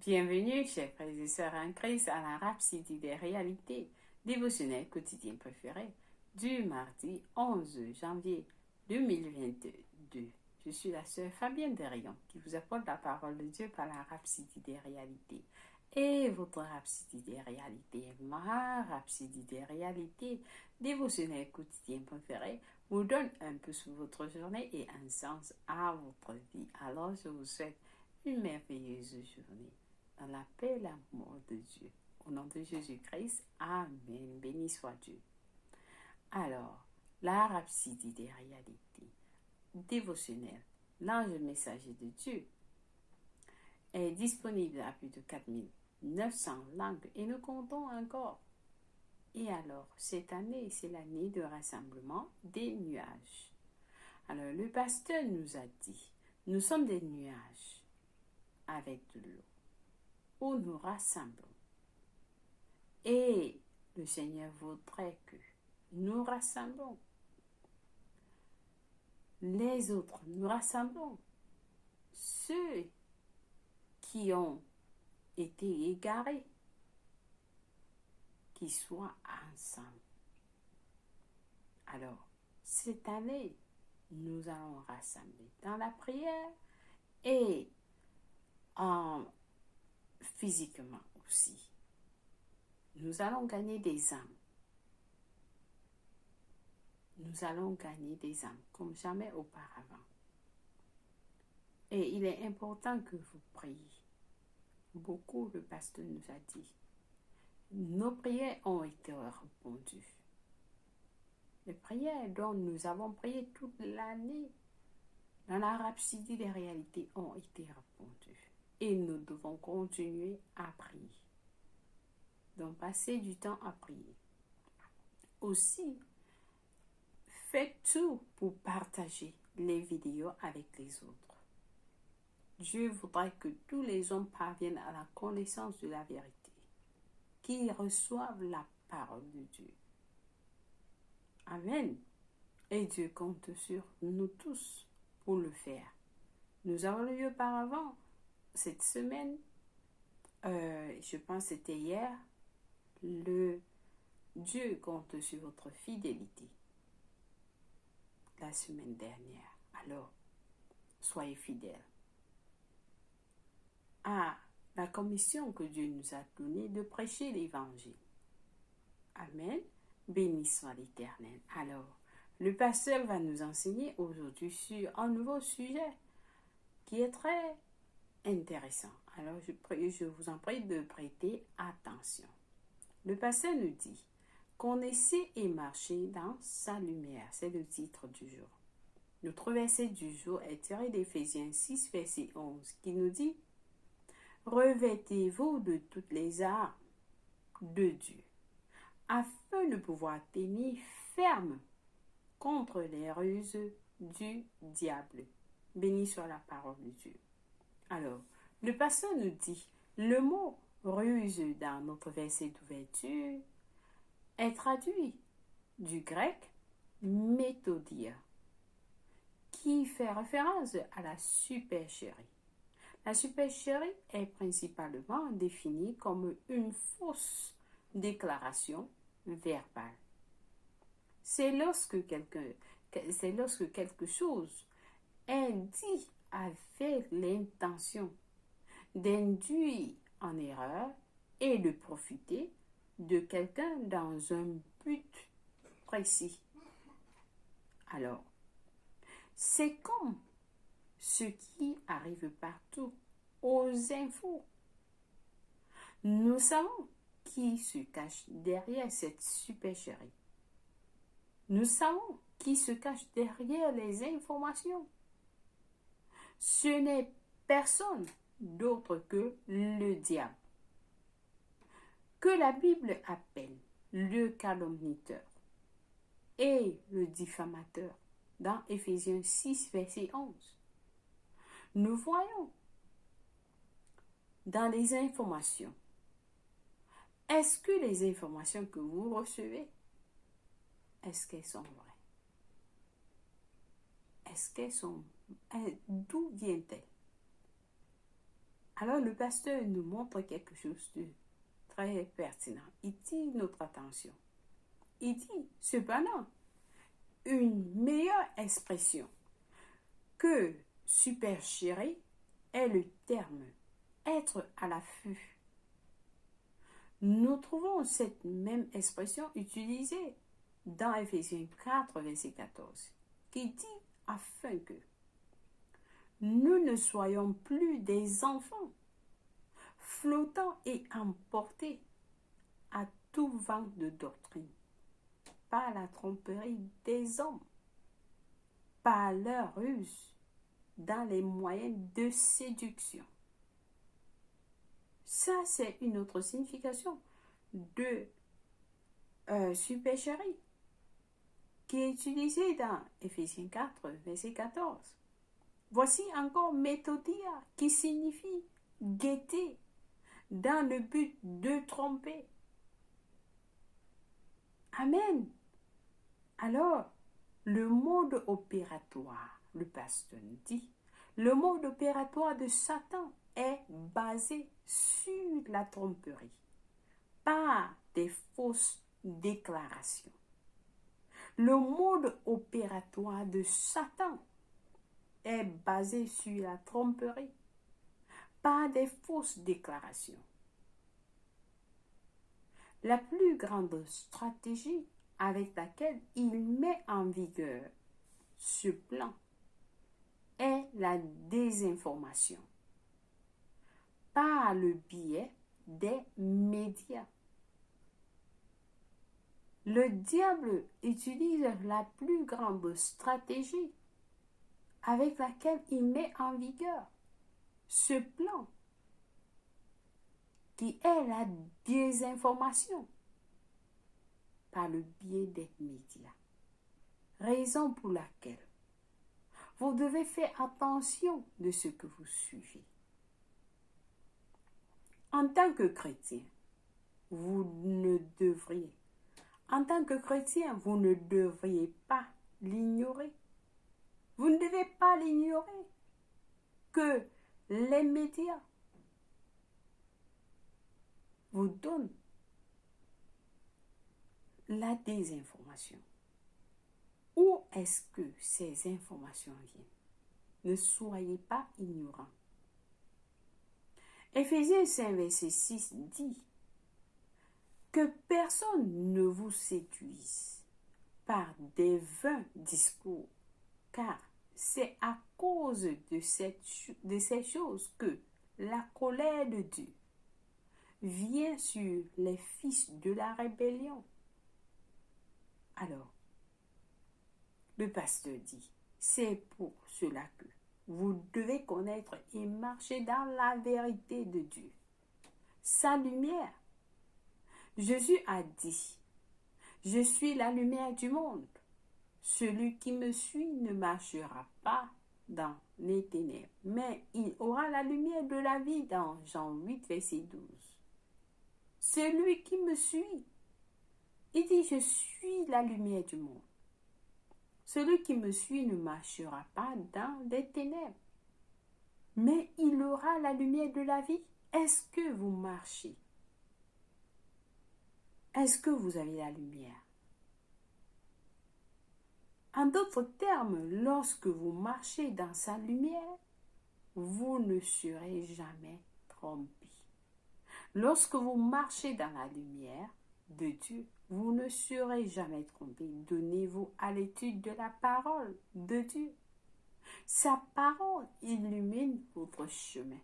Bienvenue, chers frères et sœurs en Christ, à la Rhapsodie des réalités, dévotionnel quotidien préféré, du mardi 11 janvier 2022. Je suis la sœur Fabienne Derion qui vous apporte la parole de Dieu par la Rhapsodie des réalités. Et votre Rhapsodie des réalités, ma Rhapsodie des réalités, dévotionnel quotidien préféré, vous donne un peu sur votre journée et un sens à votre vie. Alors je vous souhaite une merveilleuse journée dans la paix et l'amour de Dieu. Au nom de Jésus-Christ, Amen. Béni soit Dieu. Alors, la rhapsodie des réalités dévotionnelles, l'ange messager de Dieu, est disponible à plus de 4900 langues et nous comptons encore. Et alors, cette année, c'est l'année de rassemblement des nuages. Alors, le pasteur nous a dit, nous sommes des nuages avec de l'eau où nous rassemblons. Et le Seigneur voudrait que nous rassemblons les autres, nous rassemblons ceux qui ont été égarés, qui soient ensemble. Alors, cette année, nous allons rassembler dans la prière et physiquement aussi. Nous allons gagner des âmes. Nous allons gagner des âmes comme jamais auparavant. Et il est important que vous priez. Beaucoup, le pasteur nous a dit, nos prières ont été répondues. Les prières dont nous avons prié toute l'année dans la rhapsodie des réalités ont été répondues. Et nous devons continuer à prier. Donc, passez du temps à prier. Aussi, faites tout pour partager les vidéos avec les autres. Dieu voudrait que tous les hommes parviennent à la connaissance de la vérité, qu'ils reçoivent la parole de Dieu. Amen. Et Dieu compte sur nous tous pour le faire. Nous avons eu auparavant, cette semaine, je pense que c'était hier, Dieu compte sur votre fidélité. La semaine dernière. Alors, soyez fidèles à la commission que Dieu nous a donnée de prêcher l'évangile. Amen. Béni soit l'Éternel. Alors, le pasteur va nous enseigner aujourd'hui sur un nouveau sujet qui est très intéressant. Alors, je vous en prie de prêter attention. Le pasteur nous dit, connaissez et marchez dans sa lumière. C'est le titre du jour. Notre verset du jour est tiré d'Éphésiens 6, verset 11, qui nous dit « Revêtez-vous de toutes les armes de Dieu, afin de pouvoir tenir ferme contre les ruses du diable. » Béni soit la parole de Dieu. Alors, le pasteur nous dit, le mot « ruse » dans notre verset d'ouverture est traduit du grec « méthodia », qui fait référence à la supercherie. La supercherie est principalement définie comme une fausse déclaration verbale. C'est lorsque quelque chose est dit avec l'intention d'induire en erreur et de profiter de quelqu'un dans un but précis. Alors, c'est comme ce qui arrive partout aux infos. Nous savons qui se cache derrière cette supercherie. Nous savons qui se cache derrière les informations. Ce n'est personne d'autre que le diable, que la Bible appelle le calomniateur et le diffamateur dans Éphésiens 6, verset 11. Nous voyons dans les informations, est-ce que les informations que vous recevez, est-ce qu'elles sont vraies? Est-ce qu'elles sont... D'où viennent-elles? Alors le pasteur nous montre quelque chose de très pertinent. Il tire notre attention. Il dit, cependant, une meilleure expression que superchérer est le terme être à l'affût. Nous trouvons cette même expression utilisée dans Ephésiens 4, verset 14, qui dit afin que nous ne soyons plus des enfants, flottant et emportés à tout vent de doctrine, par la tromperie des hommes, par leur ruse, dans les moyens de séduction. Ça, c'est une autre signification de supercherie qui est utilisée dans Ephésiens 4, verset 14. Voici encore méthodia qui signifie guetter dans le but de tromper. Amen. Alors, le mode opératoire, le pasteur dit, le mode opératoire de Satan est basé sur la tromperie, par des fausses déclarations. Le mode opératoire de Satan est basé sur la tromperie, par des fausses déclarations. La plus grande stratégie avec laquelle il met en vigueur ce plan est la désinformation par le biais des médias. Le diable utilise la plus grande stratégie avec laquelle il met en vigueur ce plan qui est la désinformation par le biais des médias. Raison pour laquelle vous devez faire attention de ce que vous suivez. En tant que chrétien, vous ne devriez pas l'ignorer. Vous ne devez pas l'ignorer que les médias vous donnent la désinformation. Où est-ce que ces informations viennent? Ne soyez pas ignorants. Ephésiens 5, verset 6 dit que personne ne vous séduise par des vains discours, car c'est à cause de ces choses que la colère de Dieu vient sur les fils de la rébellion. Alors, le pasteur dit, c'est pour cela que vous devez connaître et marcher dans la vérité de Dieu, sa lumière. Jésus a dit, je suis la lumière du monde. Celui qui me suit ne marchera pas dans les ténèbres, mais il aura la lumière de la vie dans Jean 8, verset 12. Celui qui me suit, il dit, je suis la lumière du monde. Celui qui me suit ne marchera pas dans les ténèbres, mais il aura la lumière de la vie. Est-ce que vous marchez? Est-ce que vous avez la lumière? En d'autres termes, lorsque vous marchez dans sa lumière, vous ne serez jamais trompé. Lorsque vous marchez dans la lumière de Dieu, vous ne serez jamais trompé. Donnez-vous à l'étude de la parole de Dieu. Sa parole illumine votre chemin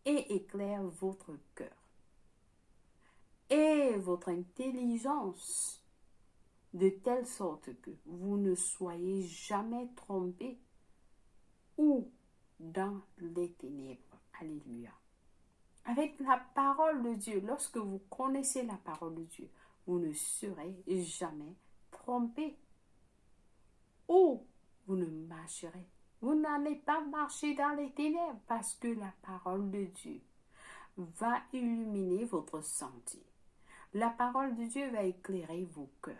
et éclaire votre cœur et votre intelligence de telle sorte que vous ne soyez jamais trompé ou dans les ténèbres. Alléluia. Avec la parole de Dieu, lorsque vous connaissez la parole de Dieu, vous ne serez jamais trompé. Ou vous ne marcherez. Vous n'allez pas marcher dans les ténèbres parce que la parole de Dieu va illuminer votre sentier. La parole de Dieu va éclairer vos cœurs.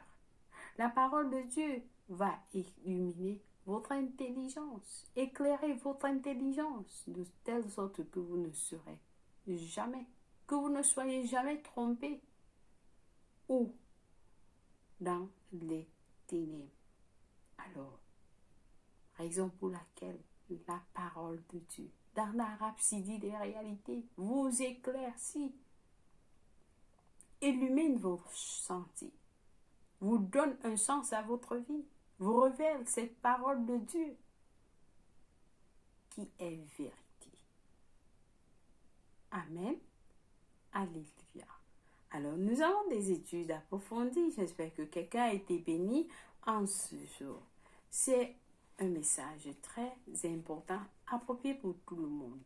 La parole de Dieu va illuminer votre intelligence, éclairez votre intelligence de telle sorte que vous ne serez jamais, que vous ne soyez jamais trompés ou dans les ténèbres. Alors, raison pour laquelle la parole de Dieu, dans la rhapsodie des réalités, vous éclaircit, illumine vos sentiers, vous donne un sens à votre vie, vous révèle cette parole de Dieu qui est vérité. Amen. Alléluia. Alors, nous avons des études approfondies. J'espère que quelqu'un a été béni en ce jour. C'est un message très important, approprié pour tout le monde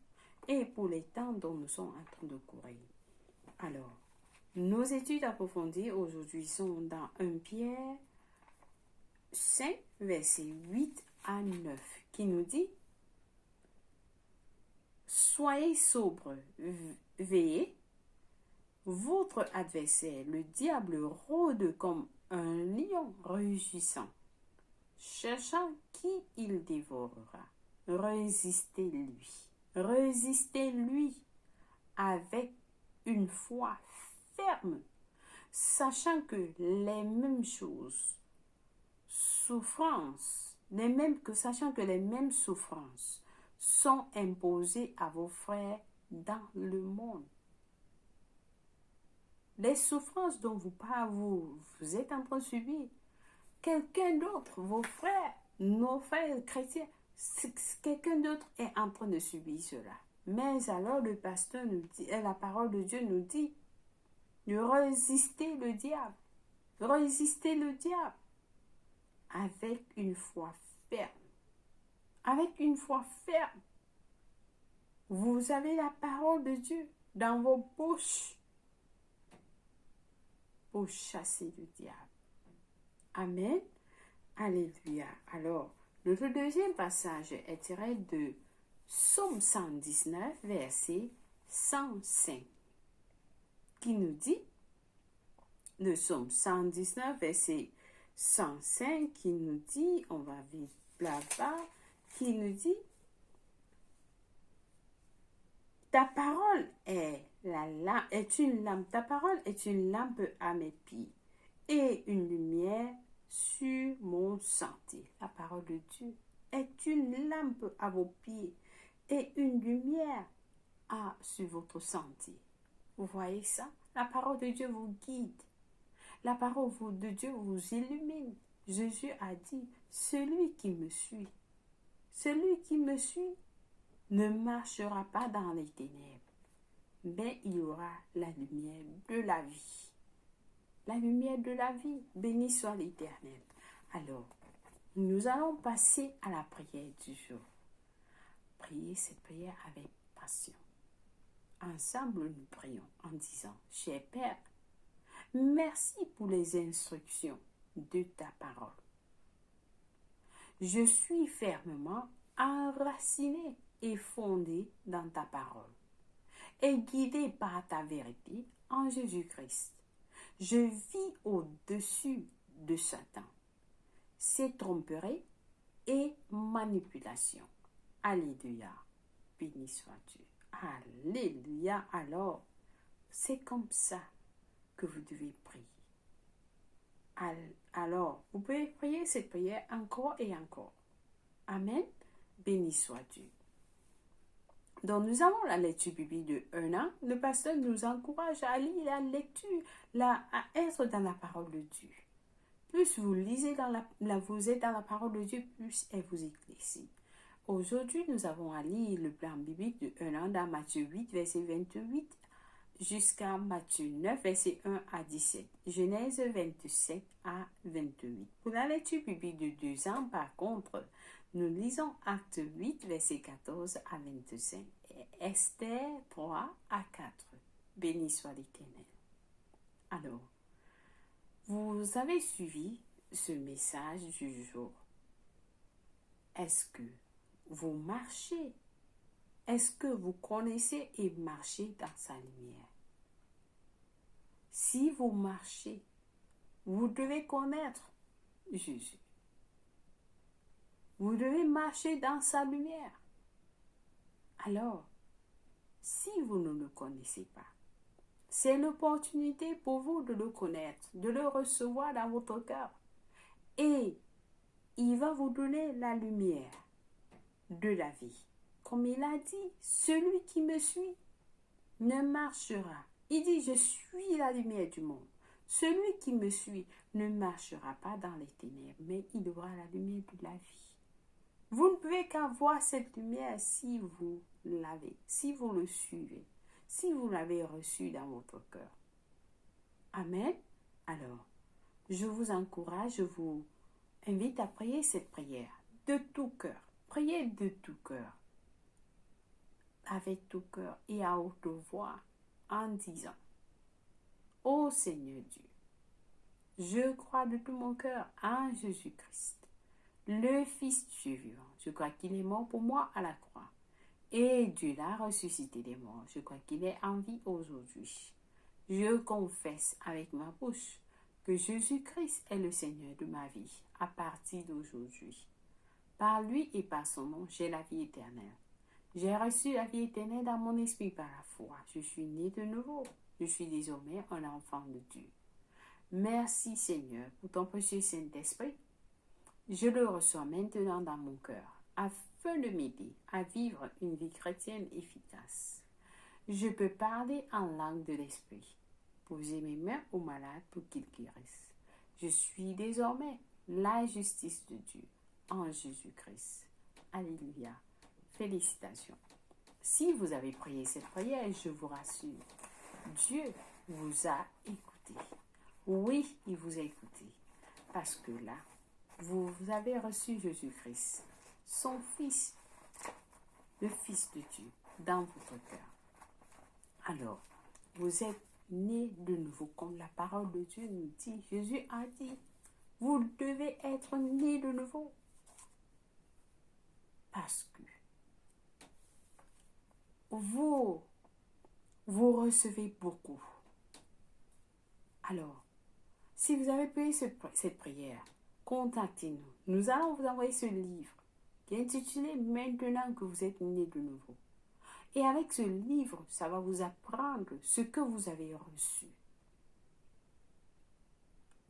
et pour les temps dont nous sommes en train de courir. Alors, nos études approfondies aujourd'hui sont dans 1 Pierre 5, versets 8 à 9, qui nous dit « Soyez sobres, veillez. Votre adversaire, le diable, rôde comme un lion rugissant, cherchant qui il dévorera. Résistez-lui. Résistez-lui avec une foi ferme, sachant que les mêmes choses, sachant que les mêmes souffrances sont imposées à vos frères dans le monde. Les souffrances dont vous êtes en train de subir, quelqu'un d'autre, vos frères, nos frères chrétiens, quelqu'un d'autre est en train de subir cela. Mais alors le pasteur nous dit, la parole de Dieu nous dit, de résister le diable. Résistez le diable avec une foi ferme. Avec une foi ferme. Vous avez la parole de Dieu dans vos bouches pour chasser le diable. Amen. Alléluia. Alors, notre deuxième passage est tiré de Psaume 119, verset 105, qui nous dit, le Psaume 119, verset 105, qui nous dit, on va vite là-bas, qui nous dit, ta parole est une lampe, ta parole est une lampe à mes pieds et une lumière sur mon sentier. La parole de Dieu est une lampe à vos pieds et une lumière sur votre sentier. Vous voyez ça? La parole de Dieu vous guide. La parole de Dieu vous illumine. Jésus a dit, celui qui me suit ne marchera pas dans les ténèbres, mais il aura la lumière de la vie. La lumière de la vie, béni soit l'Éternel. Alors, nous allons passer à la prière du jour. Priez cette prière avec passion. Ensemble, nous prions en disant, cher Père, merci pour les instructions de ta parole. Je suis fermement enraciné et fondé dans ta parole et guidé par ta vérité en Jésus-Christ. Je vis au-dessus de Satan, ses tromperies et manipulations. Alléluia. Béni sois-tu. Alléluia. Alors, c'est comme ça que vous devez prier. Alors, vous pouvez prier cette prière encore et encore. Amen. Béni sois-tu. Donc, nous avons la lecture biblique de 1 an. Le pasteur nous encourage à lire la lecture, à être dans la parole de Dieu. Plus vous lisez vous êtes dans la parole de Dieu, plus elle vous éclaircit. Aujourd'hui, nous avons à lire le plan biblique de 1 an dans Matthieu 8, verset 28, jusqu'à Matthieu 9, verset 1 à 17. Genèse 27 à 28. Pour la lecture biblique de 2 ans, par contre, nous lisons Acte 8, verset 14 à 25 et Esther 3 à 4. Béni soit l'Éternel. Alors, vous avez suivi ce message du jour. Est-ce que vous marchez? Est-ce que vous connaissez et marchez dans sa lumière? Si vous marchez, vous devez connaître Jésus. Vous devez marcher dans sa lumière. Alors, si vous ne le connaissez pas, c'est l'opportunité pour vous de le connaître, de le recevoir dans votre cœur. Et il va vous donner la lumière de la vie. Comme il a dit, celui qui me suit ne marchera. Il dit, je suis la lumière du monde. Celui qui me suit ne marchera pas dans les ténèbres, mais il aura la lumière de la vie. Vous ne pouvez qu'avoir cette lumière si vous l'avez, si vous le suivez, si vous l'avez reçu dans votre cœur. Amen. Alors, je vous encourage, je vous invite à prier cette prière de tout cœur. Priez de tout cœur, avec tout cœur et à haute voix, en disant, ô Seigneur Dieu, je crois de tout mon cœur en Jésus-Christ, le Fils du Dieu vivant. Je crois qu'il est mort pour moi à la croix. Et Dieu l'a ressuscité des morts. Je crois qu'il est en vie aujourd'hui. Je confesse avec ma bouche que Jésus-Christ est le Seigneur de ma vie à partir d'aujourd'hui. Par lui et par son nom, j'ai la vie éternelle. J'ai reçu la vie éternelle dans mon esprit par la foi. Je suis né de nouveau. Je suis désormais un enfant de Dieu. Merci Seigneur pour ton précieux Saint-Esprit. Je le reçois maintenant dans mon cœur afin de m'aider à vivre une vie chrétienne efficace. Je peux parler en langue de l'esprit, poser mes mains aux malades pour qu'ils guérissent. Je suis désormais la justice de Dieu en Jésus-Christ. Alléluia. Félicitations. Si vous avez prié cette prière, je vous rassure, Dieu vous a écouté. Oui, il vous a écouté. Parce que là, vous avez reçu Jésus-Christ, son Fils, le Fils de Dieu, dans votre cœur. Alors, vous êtes né de nouveau, comme la parole de Dieu nous dit. Jésus a dit, vous devez être né de nouveau. Parce que vous recevez beaucoup. Alors, si vous avez prié cette prière, contactez-nous. Nous allons vous envoyer ce livre qui est intitulé « Maintenant que vous êtes né de nouveau ». Et avec ce livre, ça va vous apprendre ce que vous avez reçu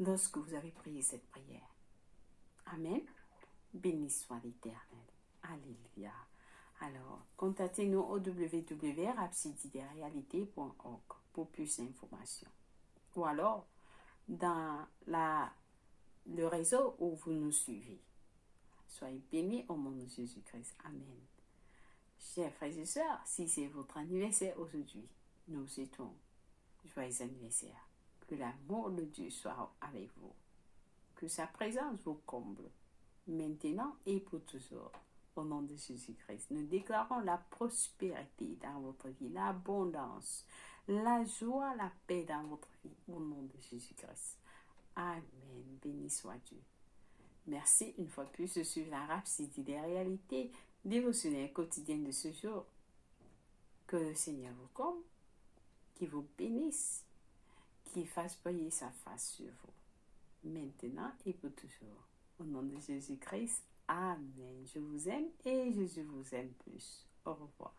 lorsque vous avez prié cette prière. Amen. Béni soit l'Éternel. Alléluia. Alors, contactez-nous au www.rhapsodiederealité.org pour plus d'informations. Ou alors, dans le réseau où vous nous suivez. Soyez bénis au nom de Jésus-Christ. Amen. Chers frères et sœurs, si c'est votre anniversaire aujourd'hui, nous vous souhaitons joyeux anniversaire. Que l'amour de Dieu soit avec vous. Que sa présence vous comble, maintenant et pour toujours. Au nom de Jésus-Christ, nous déclarons la prospérité dans votre vie, l'abondance, la joie, la paix dans votre vie. Au nom de Jésus-Christ. Amen. Béni soit Dieu. Merci une fois de plus de suivre la Rhapsodie des réalités dévotionnelles quotidiennes de ce jour. Que le Seigneur vous comble, qu'il vous bénisse, qu'il fasse briller sa face sur vous, maintenant et pour toujours. Au nom de Jésus-Christ, Amen. Je vous aime et Jésus vous aime plus. Au revoir.